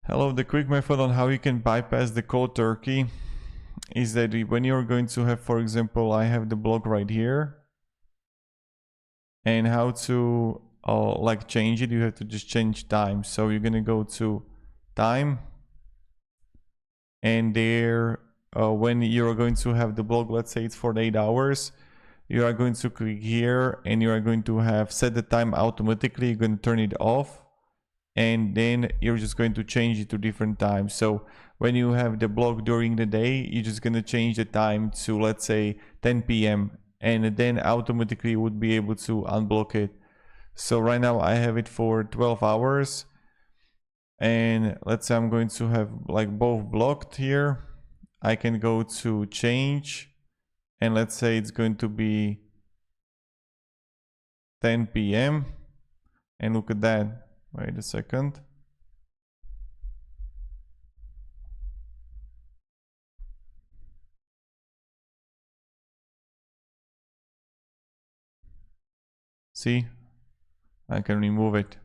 Hello, the quick method on how you can bypass the cold turkey is that when you're going to have, for example, I have the block right here, and how to like change it, you have to just change time. So you're gonna go to time, and there when you're going to have the block, let's say it's for 8 hours, you are going to click here and you are going to have set the time automatically. You're going to turn it off, and then you're just going to change it to different times. So when you have the block during the day, you're just going to change the time to, let's say, 10 p.m. and then automatically you would be able to unblock it. So right now I have it for 12 hours, and let's say I'm going to have like both blocked here. I can go to change, and let's say it's going to be 10 p.m. and look at that. Wait a second. See, I can remove it.